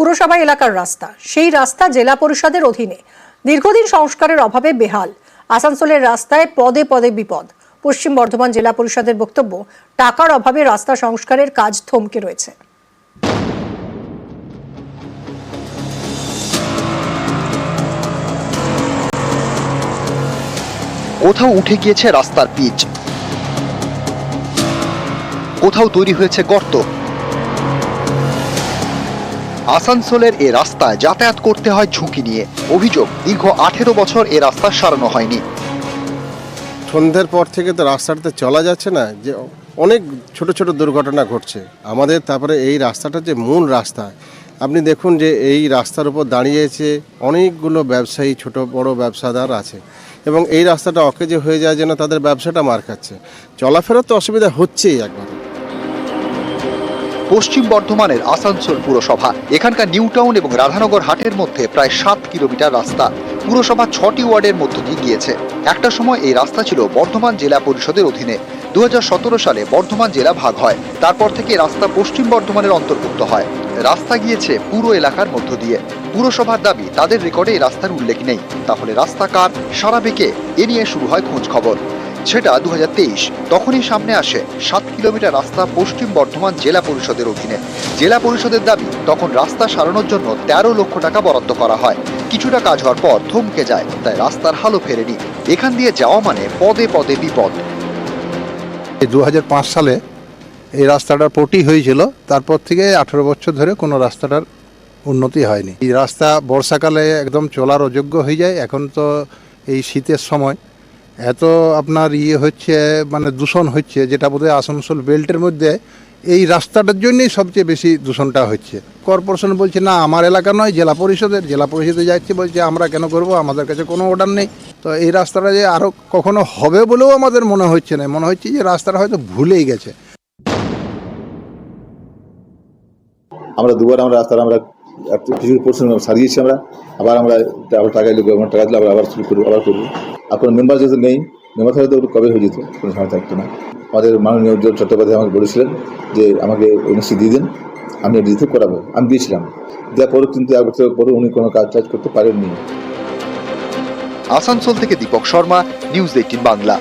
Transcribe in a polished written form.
পুরসভা এলাকার রাস্তা, সেই রাস্তা জেলা পরিষদের অধীনে। দীর্ঘদিন সংস্কারের অভাবে বেহাল। আসানসোলের রাস্তায় পদে পদে বিপদ। পশ্চিম বর্ধমান জেলা পরিষদের বক্তব্য, টাকার অভাবে রাস্তা সংস্কারের কাজ থমকে রয়েছে। কোথাও উঠে গিয়েছে রাস্তার পিচ, কোথাও তৈরি হয়েছে গর্ত। আসানসোলের এ রাস্তায় যাতায়াত করতে হয় ঝুঁকি নিয়ে। অভিযোগ, দীর্ঘ 18 বছর এ রাস্তা সারানো হয়নি। সন্ধ্যের পর থেকে তো রাস্তাটাতে চলা যাচ্ছে না, যে অনেক ছোট ছোট দুর্ঘটনা ঘটছে আমাদের। তারপরে এই রাস্তাটা যে মূল রাস্তা, আপনি দেখুন যে এই রাস্তার উপর দাঁড়িয়েছে অনেকগুলো ব্যবসায়ী, ছোট বড় ব্যবসাদার আছে, এবং এই রাস্তাটা অকেজে হয়ে যায় যেন তাদের ব্যবসাটা মার খাচ্ছে। চলাফেরার তো অসুবিধা হচ্ছেই একবার। পশ্চিম বর্ধমানের আসানসোল পুরসভা, এখানকার নিউ টাউন এবং রাধানগর হাটের মধ্যে প্রায় 7 কিলোমিটার রাস্তা। পুরসভা 6টি ওয়ার্ডের মধ্য দিয়ে গিয়েছে। একটা সময় এই রাস্তা ছিল বর্ধমান জেলা পরিষদের অধীনে। 2017 সালে বর্ধমান জেলা ভাগ হয়। তারপর থেকে রাস্তা পশ্চিম বর্ধমানের অন্তর্ভুক্ত হয়। রাস্তা গিয়েছে পুরো এলাকার মধ্য দিয়ে। পুরসভার দাবি, তাদের রেকর্ডে এই রাস্তার উল্লেখ নেই। তাহলে রাস্তা কার, সারাবে কে? এ নিয়ে শুরু হয় খোঁজ খবর। সেটা 2023। তখনই সামনে আসে 7 কিলোমিটার রাস্তা পশ্চিম বর্ধমান জেলা পরিষদের অধীনে। জেলা পরিষদের দাবি, তখন রাস্তা সারানোর জন্য 13 লক্ষ টাকা বরাদ্দ করা হয়। কিছুটা কাজ হওয়ার পর থমকে যায়, তাই রাস্তার হালও ফেরেনি। এখান দিয়ে যাওয়া মানে পদে পদে বিপদ। 2005 সালে এই রাস্তাটার পটি হয়েছিল, তারপর থেকে 18 বছর ধরে কোনো রাস্তাটার উন্নতি হয়নি। এই রাস্তা বর্ষাকালে একদম চলার অযোগ্য হয়ে যায়। এখন তো এই শীতের সময় এত আপনার হচ্ছে, মানে দূষণ হচ্ছে, যেটা বোধহয় আসানসোল বেল্টের মধ্যে এই রাস্তাটার জন্যই সবচেয়ে বেশি দূষণটা হচ্ছে। কর্পোরেশন বলছে না আমার এলাকা নয়, জেলা পরিষদে যাচ্ছে, বলছে আমরা কেন করব, আমাদের কাছে কোনো অর্ডার নেই। তো এই রাস্তাটা যে আরও কখনো হবে বলেও আমাদের মনে হচ্ছে না, মনে হচ্ছে যে রাস্তাটা হয়তো ভুলেই গেছে। আমরা দুবার রাস্তাটা কিছু পোর্শন সারিয়েছি, আবার টাকা এলে গভর্নমেন্ট টাকা দিলে আবার শুরু করবো, আর কোনো মেম্বার যেহেতু নেই, মেম্বার থাকলে তো কবে হয়ে যেত, কোনো সময় থাকতো না। আমাদের মাননীয় চট্টোপাধ্যায় আমাকে বলেছিলেন যে আমাকে এনওসি দিয়ে দেন, আমি দিতে করাবো। আমি দিয়েছিলাম, দেওয়ার পরেও কিন্তু 1 বছর পরে উনি কোনো কাজ করতে পারেননি। আসানসোল থেকে দীপক শর্মা, নিউজ 18 বাংলা।